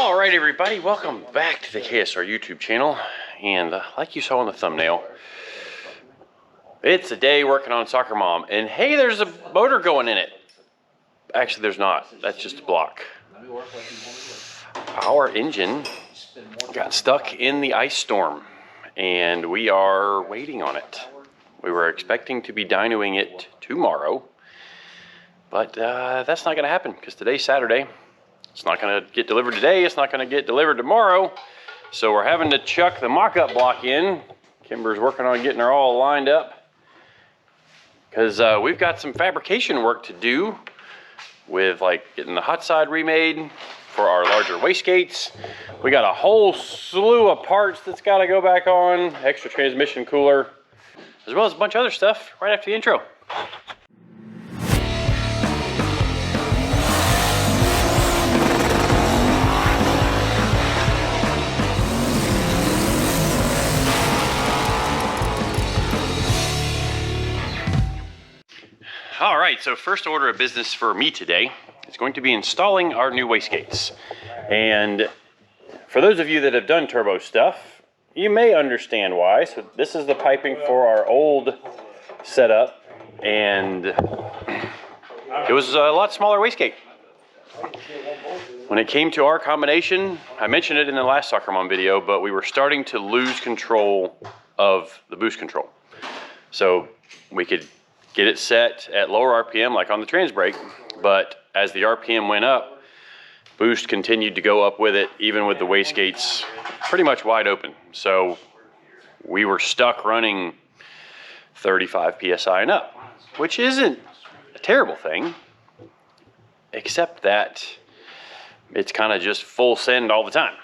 All right, everybody, welcome back to the KSR YouTube channel. And like you saw in the thumbnail, it's a day working on SoccerMom. And hey, there's a motor going in it. Actually, there's not. That's just a block. Our engine got stuck in the ice storm, and we are waiting on it. We were expecting to be dynoing it tomorrow, but that's not going to happen because today's Saturday. It's not going to get delivered today. It's not going to get delivered tomorrow. So we're having to chuck the mock-up block in. Kimber's working on getting her all lined up because we've got some fabrication work to do with like getting the hot side remade for our larger wastegates. We got a whole slew of parts that's got to go back on, extra transmission cooler, as well as a bunch of other stuff right after the intro. All right, so first order of business for me today is going to be installing our new wastegates. And for those of you that have done turbo stuff, you may understand why. So this is the piping for our old setup, and it was a lot smaller wastegate. When it came to our combination, I mentioned it in the last SoccerMom video, but we were starting to lose control of the boost control. So we could get it set at lower RPM like on the trans brake, but as the RPM went up, boost continued to go up with it, even with the wastegates pretty much wide open. So we were stuck running 35 PSI and up, which isn't a terrible thing, except that it's kind of just full send all the time.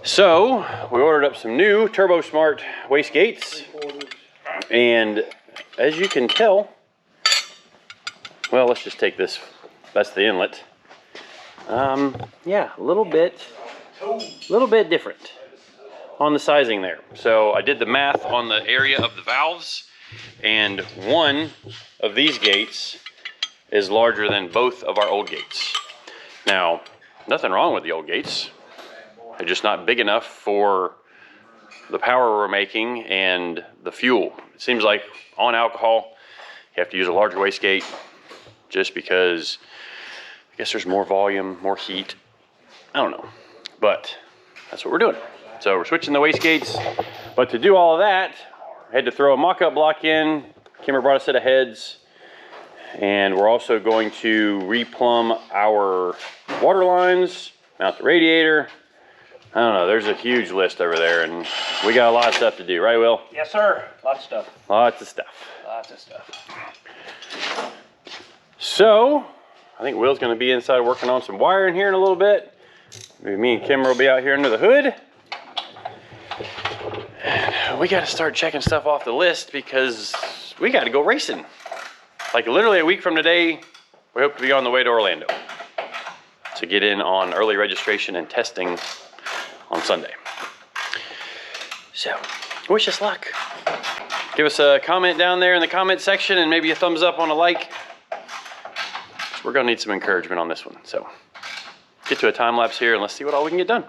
So we ordered up some new Turbo Smart wastegates, and as you can tell, well, let's just take this, that's the inlet. Yeah, a little bit different on the sizing there. So I did the math on the area of the valves, and one of these gates is larger than both of our old gates. Now, nothing wrong with the old gates. They're just not big enough for the power we're making and the fuel. It seems like on alcohol, you have to use a larger wastegate just because I guess there's more volume, more heat. I don't know, but that's what we're doing. So we're switching the wastegates, but to do all of that, I had to throw a mock-up block in. Kimber brought a set of heads, and we're also going to replumb our water lines, mount the radiator. I don't know, there's a huge list over there, and we got a lot of stuff to do, right, Will? Yes, sir. Lots of stuff. Lots of stuff. Lots of stuff. So, I think Will's going to be inside working on some wiring here in a little bit. Maybe me and Kimber will be out here under the hood. And we got to start checking stuff off the list because we got to go racing. Like literally a week from today, we hope to be on the way to Orlando to get in on early registration and testing on Sunday. So, wish us luck. Give us a comment down there in the comment section and maybe a thumbs up on a like. We're gonna need some encouragement on this one. So, get to a time lapse here and let's see what all we can get done.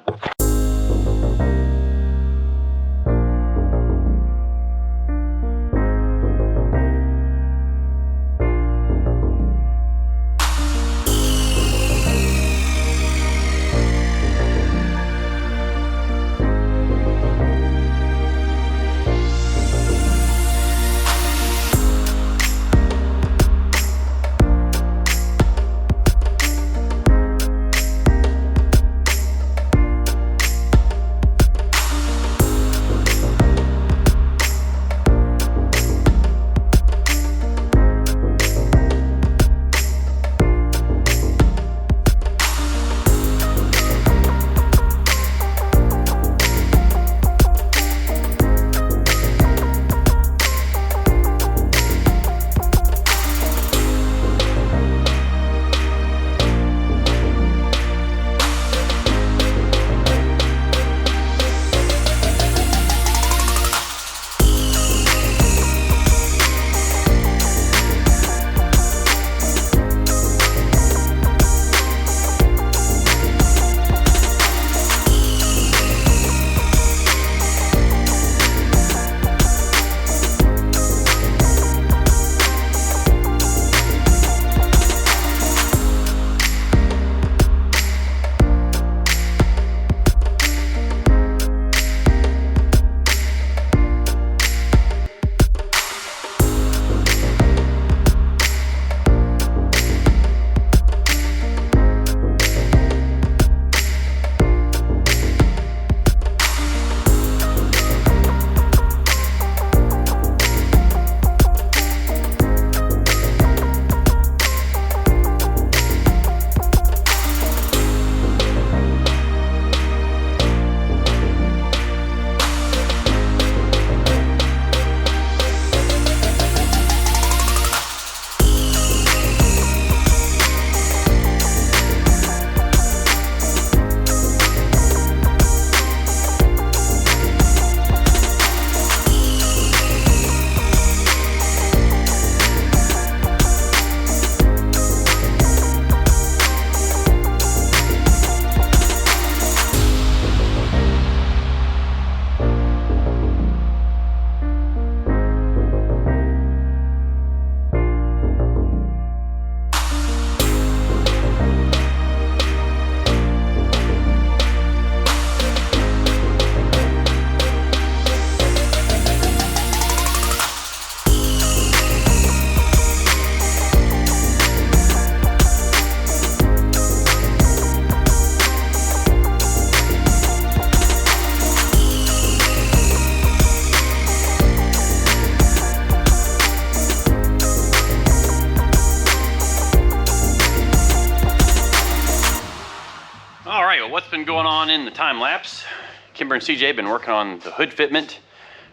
All right, well, what's been going on in the time lapse? Kimber and CJ have been working on the hood fitment,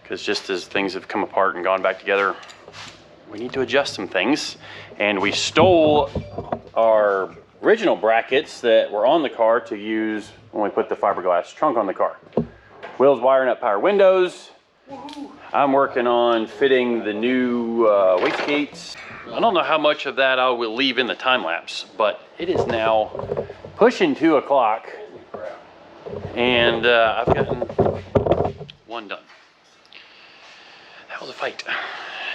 because just as things have come apart and gone back together, we need to adjust some things. And we stole our original brackets that were on the car to use when we put the fiberglass trunk on the car. Will's wiring up power windows. I'm working on fitting the new wastegates. I don't know how much of that I will leave in the time lapse, but it is now pushing 2 o'clock, and I've gotten one done. That was a fight.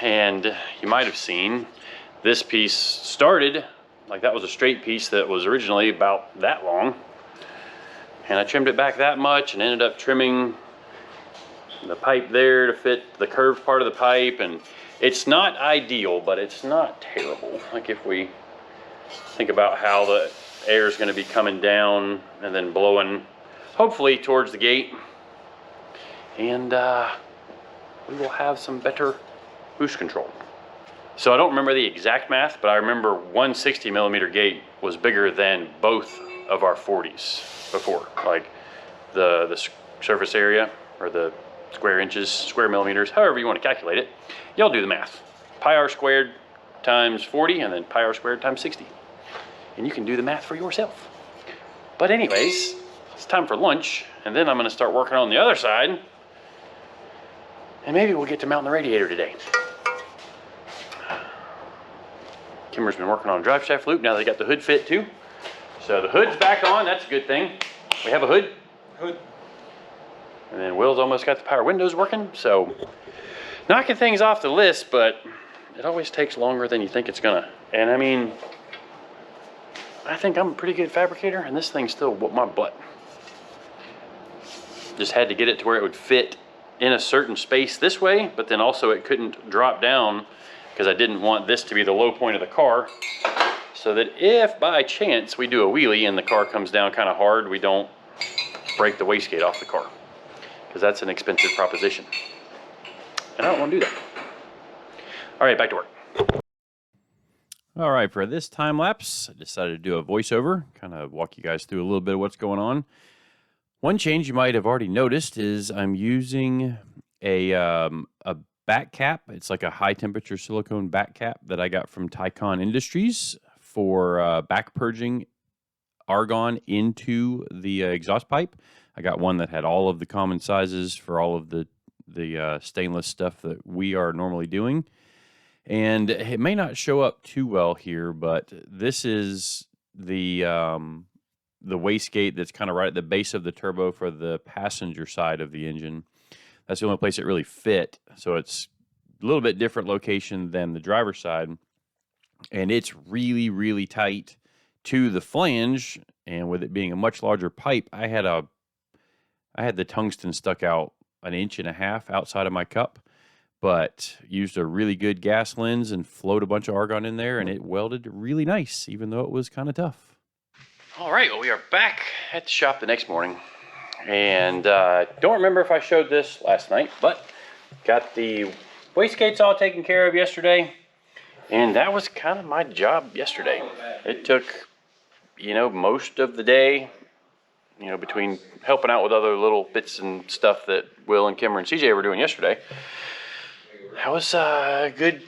And you might have seen this piece started, like that was a straight piece that was originally about that long. And I trimmed it back that much and ended up trimming the pipe there to fit the curved part of the pipe. And it's not ideal, but it's not terrible. Like if we think about how the air is going to be coming down and then blowing, hopefully towards the gate. And we will have some better boost control. So I don't remember the exact math, but I remember one 60mm gate was bigger than both of our 40s before. Like the surface area, or the square inches, square millimeters, however you want to calculate it. Y'all do the math. Pi r squared times 40, and then pi r squared times 60. And you can do the math for yourself. But anyways, it's time for lunch, and then I'm gonna start working on the other side, and maybe we'll get to mount the radiator today. Kimber's been working on a drive shaft loop. Now they got the hood fit too. So the hood's back on, that's a good thing. We have a hood. And then Will's almost got the power windows working. So knocking things off the list, but it always takes longer than you think it's gonna. And I mean, I think I'm a pretty good fabricator, and this thing still whooped my butt. Just had to get it to where it would fit in a certain space this way, but then also it couldn't drop down because I didn't want this to be the low point of the car, so that if by chance we do a wheelie and the car comes down kind of hard, we don't break the wastegate off the car, because that's an expensive proposition. And I don't want to do that. All right, back to work. All right, for this time lapse, I decided to do a voiceover, kind of walk you guys through a little bit of what's going on. One change you might have already noticed is I'm using a back cap. It's like a high temperature silicone back cap that I got from Tycon Industries for back purging argon into the exhaust pipe. I got one that had all of the common sizes for all of the stainless stuff that we are normally doing. And it may not show up too well here, but this is the wastegate that's kind of right at the base of the turbo for the passenger side of the engine. That's the only place it really fit. So it's a little bit different location than the driver's side. And it's really, really tight to the flange. And with it being a much larger pipe, I had the tungsten stuck out 1.5 inches outside of my cup, but used a really good gas lens and flowed a bunch of argon in there, and it welded really nice, even though it was kind of tough. All right, well, we are back at the shop the next morning, and don't remember if I showed this last night, but got the wastegates all taken care of yesterday, and that was kind of my job yesterday. It took, most of the day, between helping out with other little bits and stuff that Will and Kimber and CJ were doing yesterday. That was a good,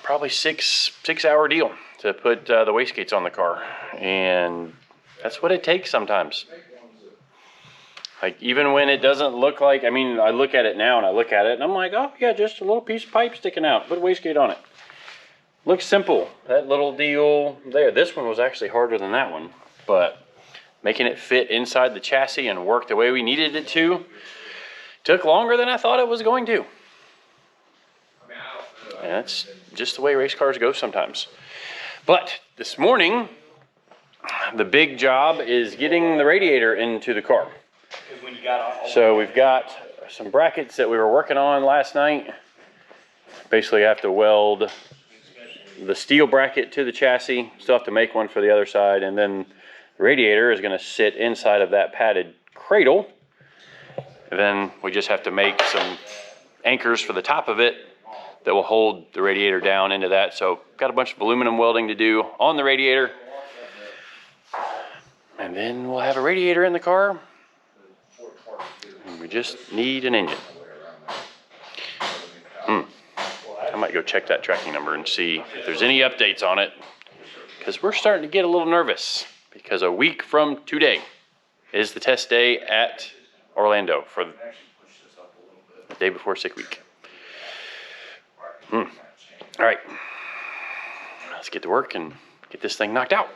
probably six hour deal to put the wastegates on the car. And that's what it takes sometimes. Like, even when it doesn't look like, I look at it now and I look at it and I'm like, oh yeah, just a little piece of pipe sticking out, put a wastegate on it. Looks simple, that little deal there. This one was actually harder than that one, but making it fit inside the chassis and work the way we needed it to took longer than I thought it was going to. And that's just the way race cars go sometimes. But this morning, the big job is getting the radiator into the car. So we've got some brackets that we were working on last night. Basically, I have to weld the steel bracket to the chassis. Still have to make one for the other side, and then the radiator is going to sit inside of that padded cradle. And then we just have to make some anchors for the top of it that will hold the radiator down into that. So got a bunch of aluminum welding to do on the radiator. And then we'll have a radiator in the car. And we just need an engine. I might go check that tracking number and see if there's any updates on it. Because we're starting to get a little nervous. Because a week from today is the test day at Orlando for the day before sick week. All right, let's get to work and get this thing knocked out.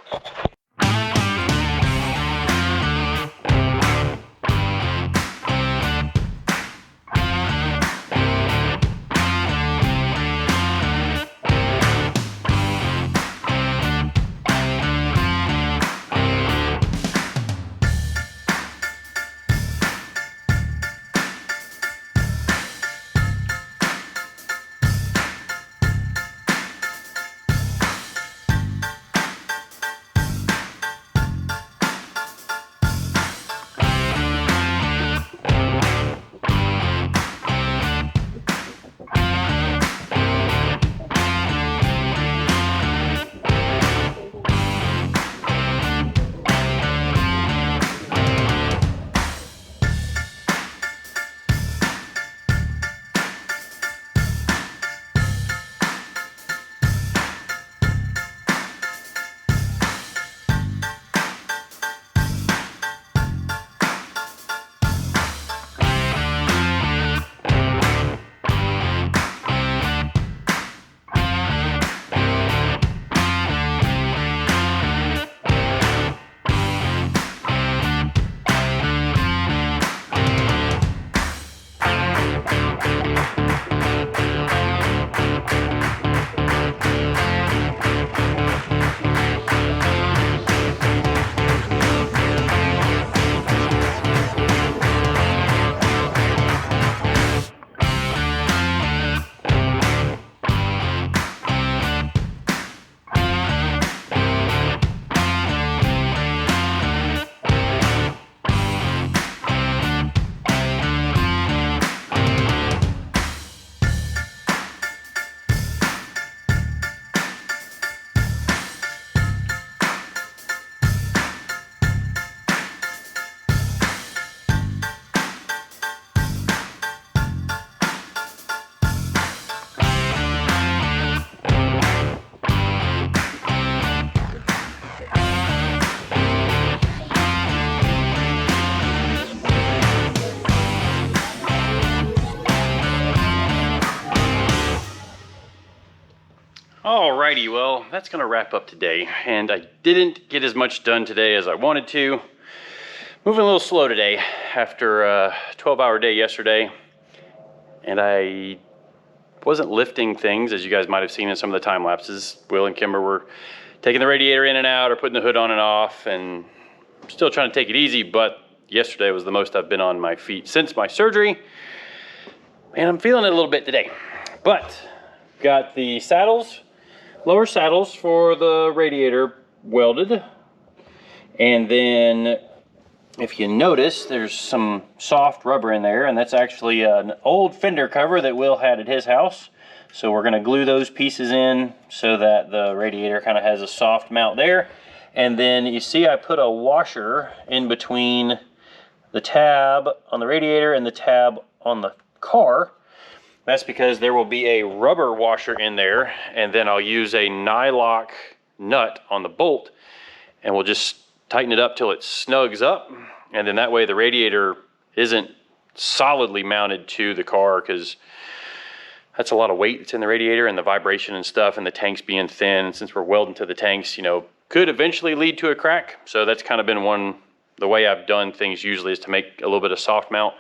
Alrighty, well, that's going to wrap up today, and I didn't get as much done today as I wanted to. Moving a little slow today after a 12-hour day yesterday, and I wasn't lifting things, as you guys might have seen in some of the time lapses. Will and Kimber were taking the radiator in and out or putting the hood on and off, and still trying to take it easy, but yesterday was the most I've been on my feet since my surgery, and I'm feeling it a little bit today. But got the saddles, lower saddles for the radiator welded, and then if you notice, there's some soft rubber in there, and that's actually an old fender cover that Will had at his house. So we're gonna glue those pieces in so that the radiator kind of has a soft mount there. And then you see I put a washer in between the tab on the radiator and the tab on the car. That's because there will be a rubber washer in there, and then I'll use a nylock nut on the bolt, and we'll just tighten it up till it snugs up, and then that way the radiator isn't solidly mounted to the car, because that's a lot of weight that's in the radiator, and the vibration and stuff, and the tanks being thin, since we're welding to the tanks, you know, could eventually lead to a crack. So that's kind of been the way I've done things usually, is to make a little bit of soft mount.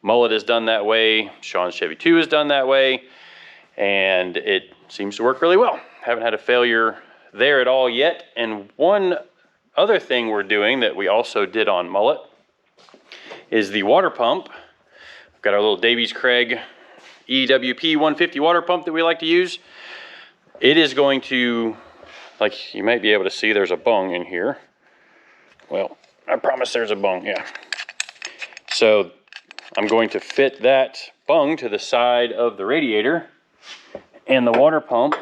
Mullet is done that way. Sean's Chevy 2 is done that way. And it seems to work really well. Haven't had a failure there at all yet. And one other thing we're doing that we also did on Mullet is the water pump. We've got our little Davies Craig EWP 150 water pump that we like to use. It is going to, like you might be able to see, there's a bung in here. Well, I promise there's a bung, yeah. So I'm going to fit that bung to the side of the radiator, and the water pump,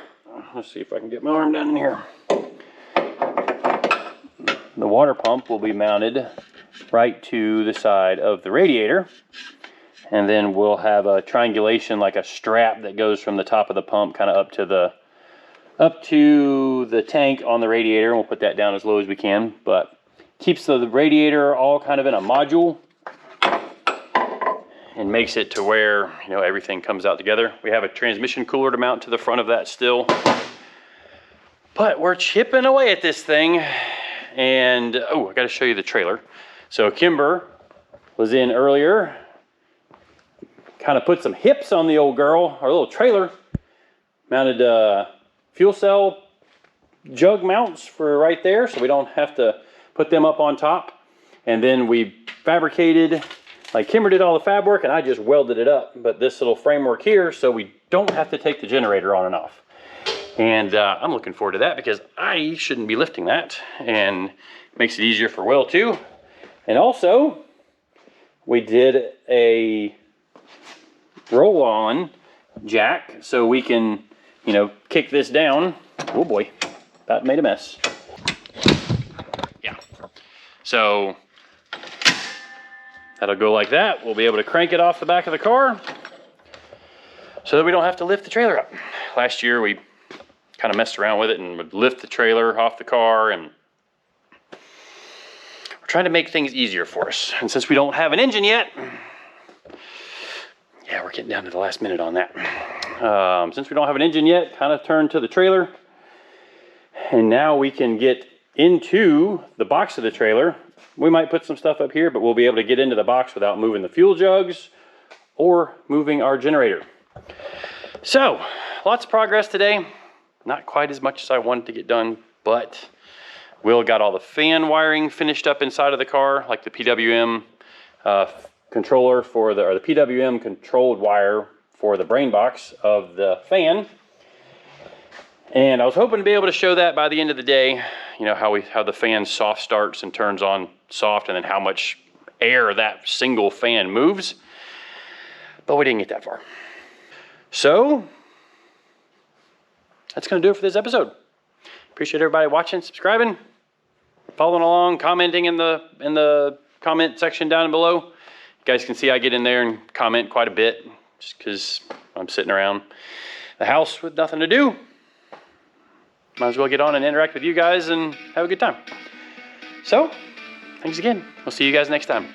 let's see if I can get my arm down in here. the water pump will be mounted right to the side of the radiator. And then we'll have a triangulation, like a strap that goes from the top of the pump kind of up to the tank on the radiator. And we'll put that down as low as we can, but keeps the radiator all kind of in a module and makes it to where, you know, everything comes out together. We have a transmission cooler to mount to the front of that still, but we're chipping away at this thing. And oh, I got to show you the trailer. So Kimber was in earlier, kind of put some hips on the old girl, our little trailer, mounted fuel cell jug mounts for right there, so we don't have to put them up on top. And then we fabricated, like Kimber did all the fab work and I just welded it up, but this little framework here, so we don't have to take the generator on and off. And I'm looking forward to that because I shouldn't be lifting that, and it makes it easier for Will too. And also, we did a roll-on jack so we can, you know, kick this down. Oh boy, that made a mess. Yeah, so that'll go like that. We'll be able to crank it off the back of the car so that we don't have to lift the trailer up. Last year we kind of messed around with it and would lift the trailer off the car, and we're trying to make things easier for us. And since we don't have an engine yet, yeah, we're getting down to the last minute on that. Since we don't have an engine yet, kind of turned to the trailer. And now we can get into the box of the trailer. We might put some stuff up here, but we'll be able to get into the box without moving the fuel jugs or moving our generator. So, lots of progress today. Not quite as much as I wanted to get done, but Will got all the fan wiring finished up inside of the car, like the PWM controller for the, or the PWM controlled wire for the brain box of the fan. And I was hoping to be able to show that by the end of the day, you know, how the fan soft starts and turns on soft, and then how much air that single fan moves. But we didn't get that far. So that's going to do it for this episode. Appreciate everybody watching, subscribing, following along, commenting in the comment section down below. You guys can see I get in there and comment quite a bit just because I'm sitting around the house with nothing to do. Might as well get on and interact with you guys and have a good time. So, thanks again. We'll see you guys next time.